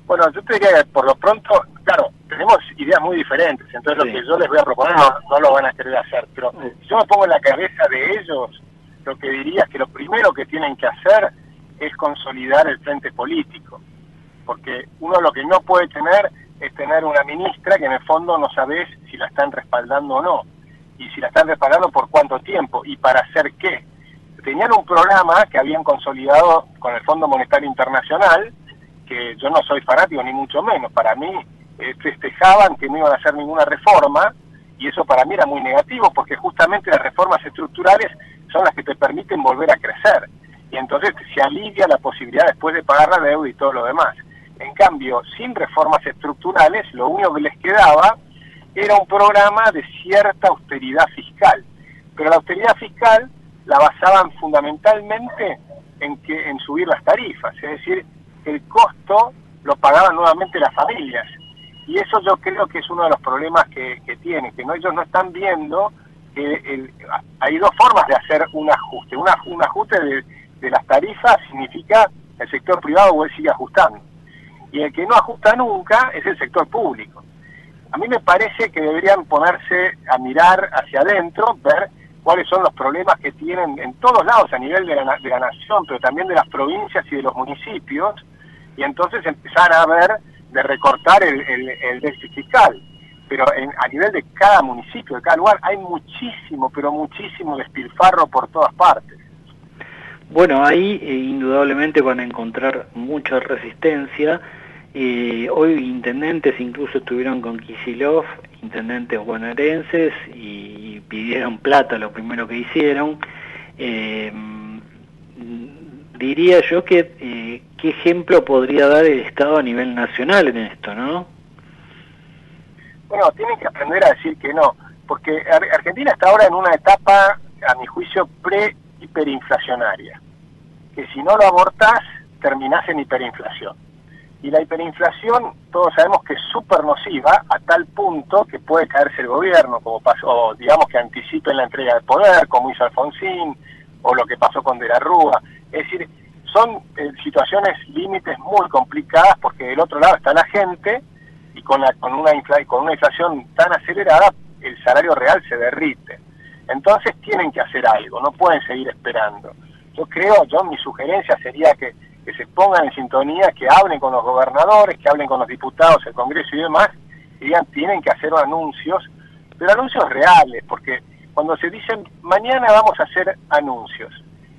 Bueno, yo te diría que por lo pronto, claro, tenemos ideas muy diferentes, entonces lo que yo les voy a proponer no lo van a querer hacer, pero si yo me pongo en la cabeza de ellos, lo que diría es que lo primero que tienen que hacer es consolidar el frente político, porque uno lo que no puede tener es tener una ministra que en el fondo no sabes si la están respaldando o no, y si la están respaldando por cuánto tiempo, y para hacer qué. Tenían un programa que habían consolidado con el Fondo Monetario Internacional, que yo no soy fanático ni mucho menos, para mí festejaban que no iban a hacer ninguna reforma, y eso para mí era muy negativo, porque justamente las reformas estructurales son las que te permiten volver a crecer, y entonces se alivia la posibilidad después de pagar la deuda y todo lo demás. En cambio, sin reformas estructurales, lo único que les quedaba era un programa de cierta austeridad fiscal, pero la austeridad fiscal la basaban fundamentalmente en subir las tarifas, es decir, el costo lo pagaban nuevamente las familias, y eso yo creo que es uno de los problemas que tienen, que ellos no están viendo que hay dos formas de hacer un ajuste. Un ajuste de las tarifas significa el sector privado sigue ajustando, y el que no ajusta nunca es el sector público. A mí me parece que deberían ponerse a mirar hacia adentro, ver cuáles son los problemas que tienen en todos lados a nivel de la nación, pero también de las provincias y de los municipios, y entonces empezar a ver de recortar el déficit fiscal. Pero a nivel de cada municipio, de cada lugar, hay muchísimo, pero muchísimo despilfarro por todas partes. Bueno, ahí indudablemente van a encontrar mucha resistencia. Hoy intendentes incluso estuvieron con Kicillof, intendentes bonaerenses, y pidieron plata, lo primero que hicieron. Diría yo que qué ejemplo podría dar el Estado a nivel nacional en esto, ¿no? Bueno, tienen que aprender a decir que no, porque Argentina está ahora en una etapa, a mi juicio, pre-hiperinflacionaria, que si no lo abortás, terminás en hiperinflación. Y la hiperinflación, todos sabemos que es súper nociva, a tal punto que puede caerse el gobierno, como pasó, o digamos que anticipen la entrega de poder, como hizo Alfonsín, o lo que pasó con De la Rúa. Es decir, son situaciones límites muy complicadas, porque del otro lado está la gente, y con una inflación tan acelerada, el salario real se derrite. Entonces tienen que hacer algo, no pueden seguir esperando. Mi sugerencia sería que se pongan en sintonía, que hablen con los gobernadores, que hablen con los diputados, el Congreso y demás, y digan, tienen que hacer anuncios, pero anuncios reales, porque cuando se dicen, mañana vamos a hacer anuncios,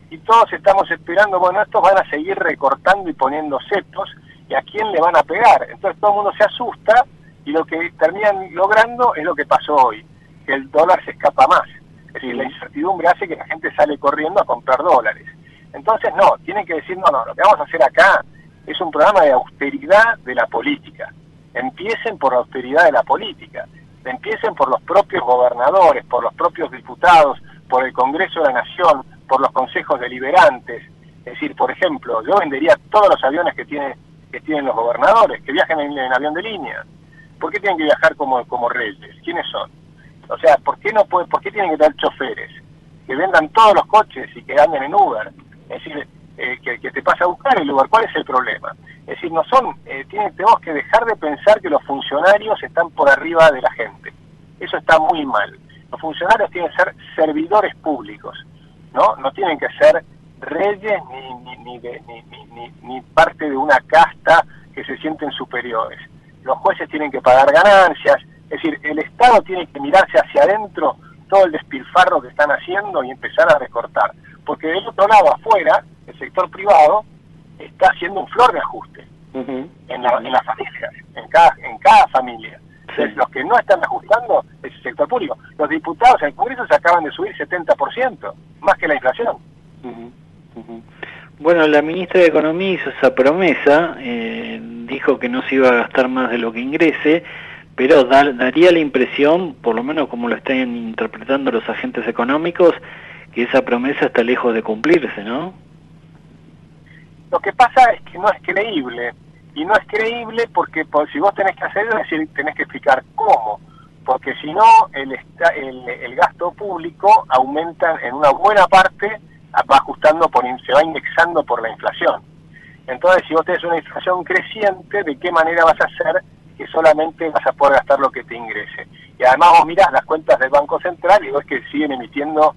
y todos estamos esperando, bueno, estos van a seguir recortando y poniendo cepos, ¿y a quién le van a pegar? Entonces todo el mundo se asusta, y lo que terminan logrando es lo que pasó hoy, que el dólar se escapa más. Es decir, la incertidumbre hace que la gente sale corriendo a comprar dólares. Entonces no, tienen que decir, no, lo que vamos a hacer acá es un programa de austeridad de la política. Empiecen por la austeridad de la política, empiecen por los propios gobernadores, por los propios diputados, por el Congreso de la Nación, por los consejos deliberantes. Es decir, por ejemplo, yo vendería todos los aviones que tienen los gobernadores, que viajen en avión de línea. ¿Por qué tienen que viajar como reyes? ¿Quiénes son? O sea, ¿por qué tienen que tener choferes? Que vendan todos los coches y que anden en Uber. Es decir, que te pasa a buscar el Uber. ¿Cuál es el problema? Es decir, no son, tenemos que dejar de pensar que los funcionarios están por arriba de la gente. Eso está muy mal. Los funcionarios tienen que ser servidores públicos, no tienen que ser reyes ni parte de una casta que se sienten superiores. Los jueces tienen que pagar ganancias, es decir, el Estado tiene que mirarse hacia adentro todo el despilfarro que están haciendo y empezar a recortar, porque del otro lado, afuera, el sector privado está haciendo un flor de ajuste en las familias, en cada familia. Entonces, los que no están ajustando es el sector público. Los diputados en el Congreso se acaban de subir 70%, más que la inflación. Bueno, la ministra de Economía hizo esa promesa, dijo que no se iba a gastar más de lo que ingrese, pero daría la impresión, por lo menos como lo están interpretando los agentes económicos, que esa promesa está lejos de cumplirse, ¿no? Lo que pasa es que no es creíble, y no es creíble porque si vos tenés que hacerlo, es decir, tenés que explicar cómo, porque si no, el gasto público aumenta en una buena parte, va ajustando, se va indexando por la inflación. Entonces, si vos tenés una inflación creciente, ¿de qué manera vas a hacer que solamente vas a poder gastar lo que te ingrese? Y además vos mirás las cuentas del Banco Central y ves que siguen emitiendo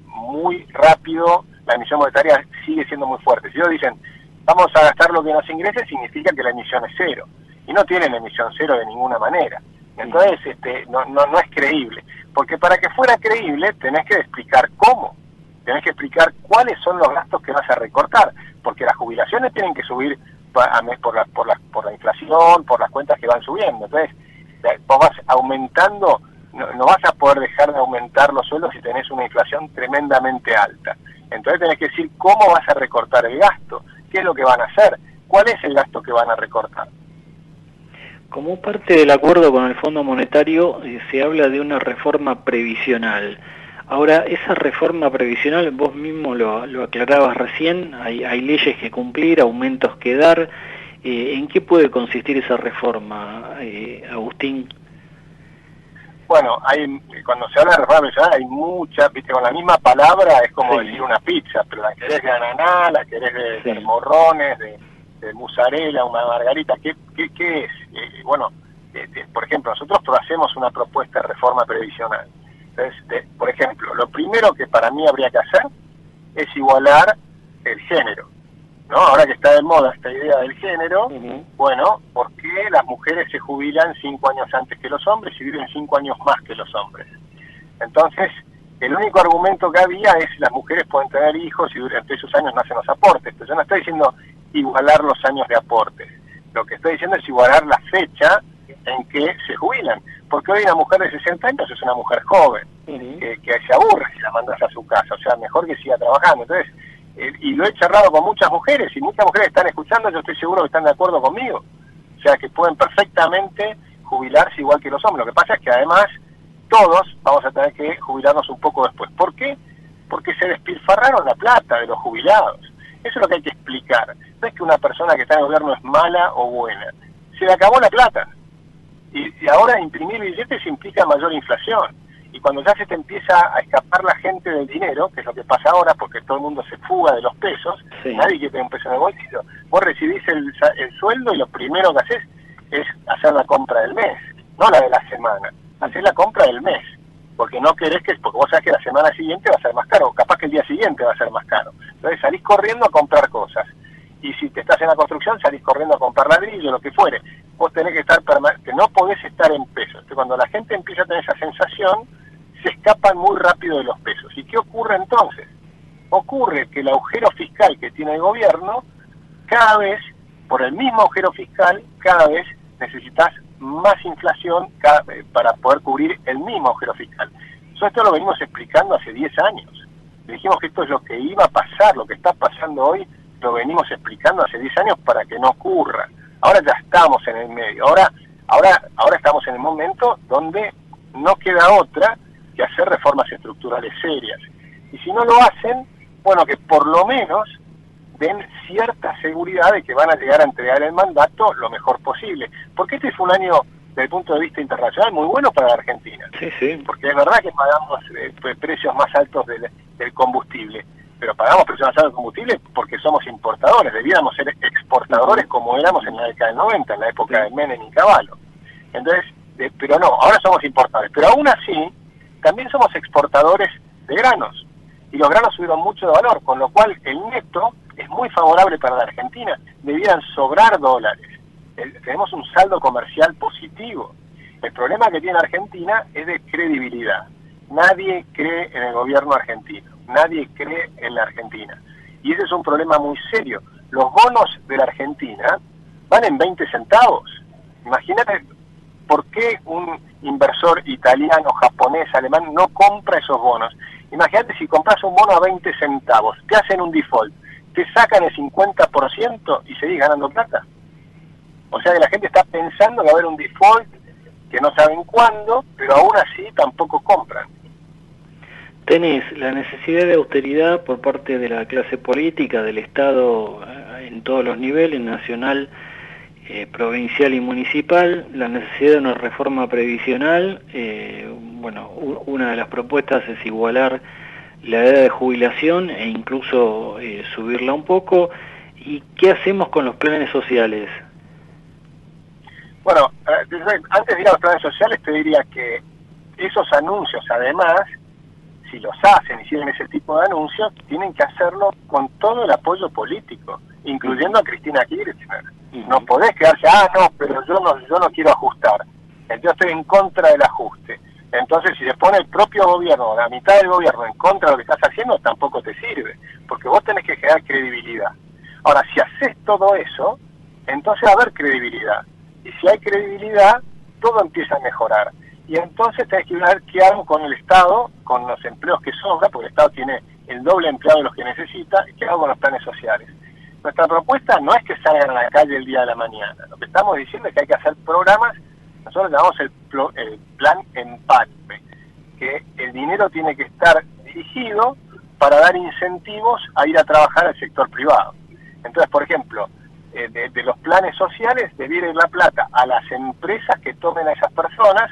muy rápido, la emisión monetaria sigue siendo muy fuerte. Si ellos dicen, vamos a gastar lo que nos ingrese, significa que la emisión es cero. Y no tienen emisión cero de ninguna manera. Entonces, no es creíble. Porque para que fuera creíble, tenés que explicar cómo. Tenés que explicar cuáles son los gastos que vas a recortar. Porque las jubilaciones tienen que subir por la inflación, por las cuentas que van subiendo. Entonces, vos vas aumentando, no vas a poder dejar de aumentar los sueldos si tenés una inflación tremendamente alta. Entonces tenés que decir cómo vas a recortar el gasto, qué es lo que van a hacer, cuál es el gasto que van a recortar. Como parte del acuerdo con el Fondo Monetario, se habla de una reforma previsional. Ahora, esa reforma previsional, vos mismo lo aclarabas recién, hay leyes que cumplir, aumentos que dar. ¿En qué puede consistir esa reforma, Agustín? Bueno, cuando se habla de reforma previsional hay muchas, viste, con la misma palabra es como decir una pizza, pero la querés de ananá, la querés de morrones, de mozzarella, una margarita, ¿qué es? Bueno, por ejemplo, nosotros hacemos una propuesta de reforma previsional. Entonces, por ejemplo, lo primero que para mí habría que hacer es igualar el género, ¿no? Ahora que está de moda esta idea del género, bueno, ¿por qué las mujeres se jubilan 5 años antes que los hombres y viven 5 años más que los hombres? Entonces, el único argumento que había es las mujeres pueden tener hijos y durante esos años no hacen los aportes. Pero yo no estoy diciendo igualar los años de aportes. Lo que estoy diciendo es igualar la fecha en que se jubilan. Porque hoy una mujer de 60 años es una mujer joven, que se aburre si la mandas a su casa. O sea, mejor que siga trabajando. Entonces, y lo he charlado con muchas mujeres, y muchas mujeres están escuchando, yo estoy seguro que están de acuerdo conmigo. O sea, que pueden perfectamente jubilarse igual que los hombres. Lo que pasa es que además todos vamos a tener que jubilarnos un poco después. ¿Por qué? Porque se despilfarraron la plata de los jubilados. Eso es lo que hay que explicar. No es que una persona que está en el gobierno es mala o buena. Se le acabó la plata. Y ahora imprimir billetes implica mayor inflación. Y cuando ya se te empieza a escapar la gente del dinero, que es lo que pasa ahora porque todo el mundo se fuga de los pesos, nadie quiere tener un peso en el bolsillo. Vos recibís el sueldo y lo primero que haces es hacer la compra del mes, no la de la semana. Hacer la compra del mes, porque no querés porque vos sabés que la semana siguiente va a ser más caro, capaz que el día siguiente va a ser más caro. Entonces salís corriendo a comprar cosas. Y si te estás en la construcción, salís corriendo a comprar ladrillo, lo que fuere. Vos tenés que estar que no podés estar en pesos. Entonces, cuando la gente empieza a tener esa sensación, se escapan muy rápido de los pesos. ¿Y qué ocurre entonces? Ocurre que el agujero fiscal que tiene el gobierno, cada vez, por el mismo agujero fiscal, cada vez necesitas más inflación para poder cubrir el mismo agujero fiscal. Esto lo venimos explicando hace 10 años. Dijimos que esto es lo que iba a pasar, lo que está pasando hoy, lo venimos explicando hace 10 años para que no ocurra. Ahora ya estamos en el medio. Ahora estamos en el momento donde no queda otra que hacer reformas estructurales serias. Y si no lo hacen, bueno, que por lo menos den cierta seguridad de que van a llegar a entregar el mandato lo mejor posible. Porque este fue un año, desde el punto de vista internacional, muy bueno para la Argentina. Sí. Porque es verdad que pagamos precios más altos del combustible, pero pagamos precios más altos del combustible porque somos importadores, debíamos ser exportadores exportadores como éramos en la década del 90, en la época de Menem y Cavallo. Entonces, pero no, ahora somos importadores. Pero aún así, también somos exportadores de granos. Y los granos subieron mucho de valor, con lo cual el neto es muy favorable para la Argentina. Debieran sobrar dólares. Tenemos un saldo comercial positivo. El problema que tiene Argentina es de credibilidad. Nadie cree en el gobierno argentino. Nadie cree en la Argentina. Y ese es un problema muy serio. Los bonos de la Argentina van en 20 centavos. Imagínate por qué un inversor italiano, japonés, alemán no compra esos bonos. Imagínate si compras un bono a 20 centavos, te hacen un default, te sacan el 50% y seguís ganando plata. O sea que la gente está pensando que va a haber un default, que no saben cuándo, pero aún así tampoco compran. Tenés la necesidad de austeridad por parte de la clase política, del Estado en todos los niveles, nacional, provincial y municipal, la necesidad de una reforma previsional. Bueno, una de las propuestas es igualar la edad de jubilación e incluso subirla un poco. ¿Y qué hacemos con los planes sociales? Bueno, antes de ir a los planes sociales te diría que esos anuncios, además, si los hacen y siguen ese tipo de anuncios, tienen que hacerlo con todo el apoyo político, incluyendo a Cristina Kirchner. No podés quedarse, no, pero yo no quiero ajustar. Yo estoy en contra del ajuste. Entonces, si se pone el propio gobierno, la mitad del gobierno, en contra de lo que estás haciendo, tampoco te sirve, porque vos tenés que generar credibilidad. Ahora, si haces todo eso, entonces va a haber credibilidad. Y si hay credibilidad, todo empieza a mejorar. Y entonces tenés que ver qué hago con el Estado, con los empleos que sobran, porque el Estado tiene el doble empleado de los que necesita, y qué hago con los planes sociales. Nuestra propuesta no es que salgan a la calle el día de la mañana. Lo que estamos diciendo es que hay que hacer programas. Nosotros llamamos el plan Empalme, que el dinero tiene que estar dirigido para dar incentivos a ir a trabajar al sector privado. Entonces, por ejemplo, de los planes sociales debiera ir la plata a las empresas que tomen a esas personas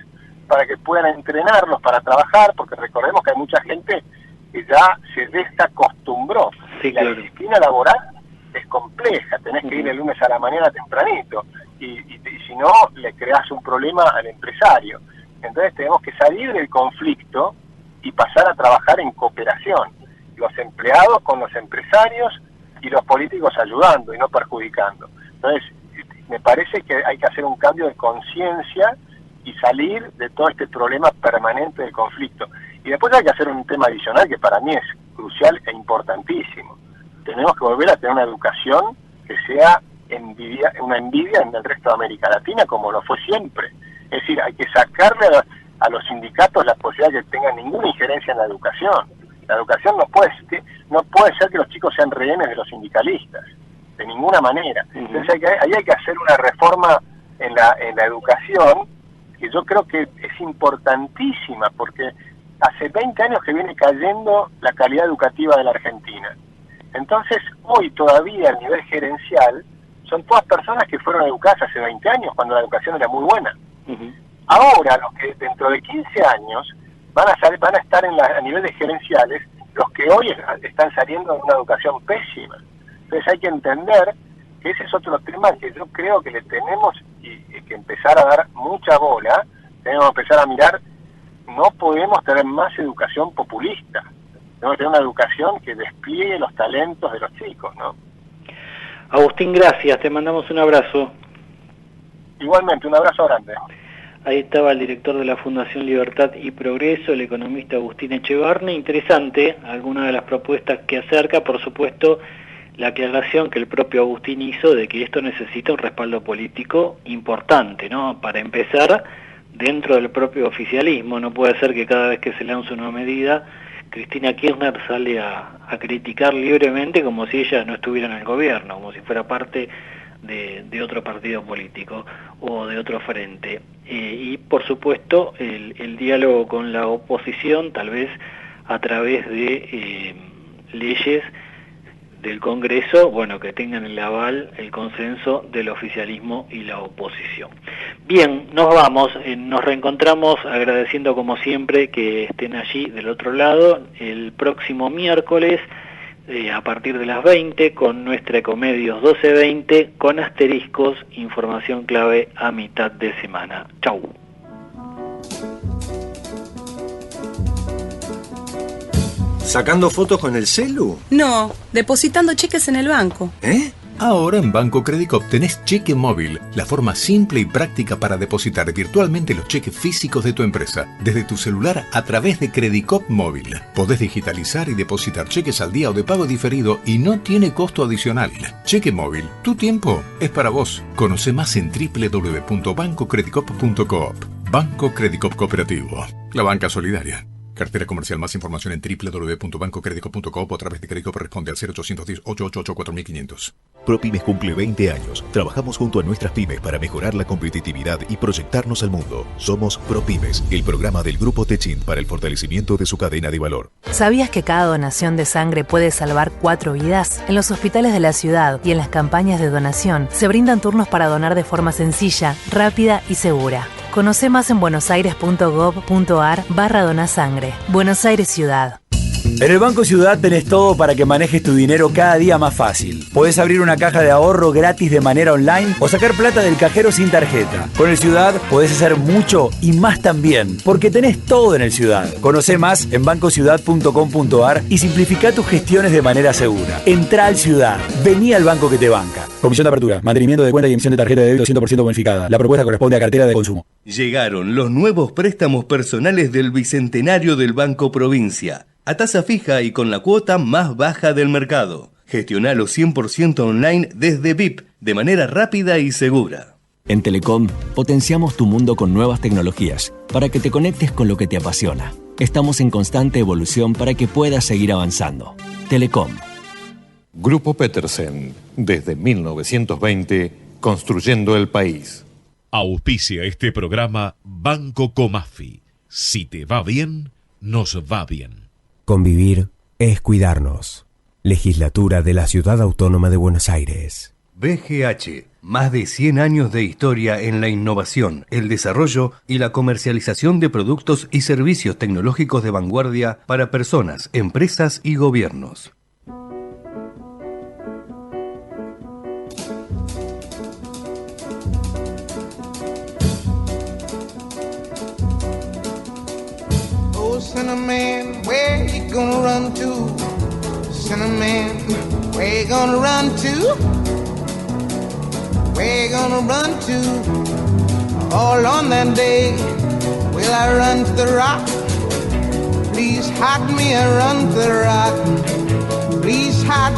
para que puedan entrenarlos para trabajar, porque recordemos que hay mucha gente que ya se desacostumbró. Sí, claro. La disciplina laboral es compleja, tenés que ir el lunes a la mañana tempranito, y si no, le creás un problema al empresario. Entonces tenemos que salir del conflicto y pasar a trabajar en cooperación, los empleados con los empresarios y los políticos ayudando y no perjudicando. Entonces, me parece que hay que hacer un cambio de conciencia y salir de todo este problema permanente del conflicto. Y después hay que hacer un tema adicional que para mí es crucial e importantísimo. Tenemos que volver a tener una educación que sea una envidia en el resto de América Latina, como lo fue siempre. Es decir, hay que sacarle a los sindicatos la posibilidad de que tengan ninguna injerencia en la educación. La educación no puede ser que los chicos sean rehenes de los sindicalistas, de ninguna manera. Entonces ahí hay que hacer una reforma en la educación, que yo creo que es importantísima, porque hace 20 años que viene cayendo la calidad educativa de la Argentina. Entonces, hoy todavía a nivel gerencial, son todas personas que fueron educadas hace 20 años, cuando la educación era muy buena. Ahora, los que dentro de 15 años van a estar a nivel de gerenciales, los que hoy están saliendo de una educación pésima. Entonces hay que entender que ese es otro tema que yo creo que le tenemos que empezar a dar mucha bola. Tenemos que empezar a mirar, no podemos tener más educación populista. Tenemos que tener una educación que despliegue los talentos de los chicos, ¿no? Agustín, gracias, te mandamos un abrazo. Igualmente, un abrazo grande. Ahí estaba el director de la Fundación Libertad y Progreso, el economista Agustín Echevarne. Interesante alguna de las propuestas que acerca, por supuesto, la aclaración que el propio Agustín hizo de que esto necesita un respaldo político importante, ¿no? Para empezar, dentro del propio oficialismo. No puede ser que cada vez que se lanza una medida, Cristina Kirchner sale a criticar libremente como si ella no estuviera en el gobierno, como si fuera parte de otro partido político o de otro frente. Y por supuesto el diálogo con la oposición, tal vez a través de leyes del Congreso, bueno, que tengan el aval, el consenso del oficialismo y la oposición. Bien, nos vamos, nos reencontramos agradeciendo como siempre que estén allí del otro lado el próximo miércoles a partir de las 20 con nuestra Ecomedios 1220 con asteriscos, información clave a mitad de semana. Chau. ¿Sacando fotos con el celu? No, depositando cheques en el banco. ¿Eh? Ahora en Banco Credicop tenés cheque móvil, la forma simple y práctica para depositar virtualmente los cheques físicos de tu empresa, desde tu celular a través de Credicop Móvil. Podés digitalizar y depositar cheques al día o de pago diferido y no tiene costo adicional. Cheque móvil, tu tiempo es para vos. Conoce más en www.bancocredicop.coop. Banco Credicop Cooperativo, la banca solidaria. Cartera comercial. Más información en www.bancocredicop.coop o a través de Credicop. Responde al 0810-888-4500. ProPymes cumple 20 años. Trabajamos junto a nuestras pymes para mejorar la competitividad y proyectarnos al mundo. Somos ProPymes, el programa del Grupo Techint para el fortalecimiento de su cadena de valor. ¿Sabías que cada donación de sangre puede salvar 4 vidas? En los hospitales de la ciudad y en las campañas de donación se brindan turnos para donar de forma sencilla, rápida y segura. Conoce más en buenosaires.gov.ar/donasangre. Buenos Aires Ciudad. En el Banco Ciudad tenés todo para que manejes tu dinero cada día más fácil. Podés abrir una caja de ahorro gratis de manera online o sacar plata del cajero sin tarjeta. Con el Ciudad podés hacer mucho y más también, porque tenés todo en el Ciudad. Conocé más en bancociudad.com.ar y simplifica tus gestiones de manera segura. Entrá al Ciudad. Vení al banco que te banca. Comisión de apertura, mantenimiento de cuenta y emisión de tarjeta de débito 100% bonificada. La propuesta corresponde a cartera de consumo. Llegaron los nuevos préstamos personales del Bicentenario del Banco Provincia. A tasa fija y con la cuota más baja del mercado. Gestionalo 100% online desde VIP, de manera rápida y segura. En Telecom, potenciamos tu mundo con nuevas tecnologías para que te conectes con lo que te apasiona. Estamos en constante evolución para que puedas seguir avanzando. Telecom. Grupo Petersen, desde 1920, construyendo el país. Auspicia este programa Banco Comafi. Si te va bien, nos va bien. Convivir es cuidarnos. Legislatura de la Ciudad Autónoma de Buenos Aires. BGH, más de 100 años de historia en la innovación, el desarrollo y la comercialización de productos y servicios tecnológicos de vanguardia para personas, empresas y gobiernos. Cinnamon, where you gonna run to? Cinnamon, where you gonna run to? Where you gonna run to? All on that day, will I run to the rock? Please hide me and run to the rock. Please hide me.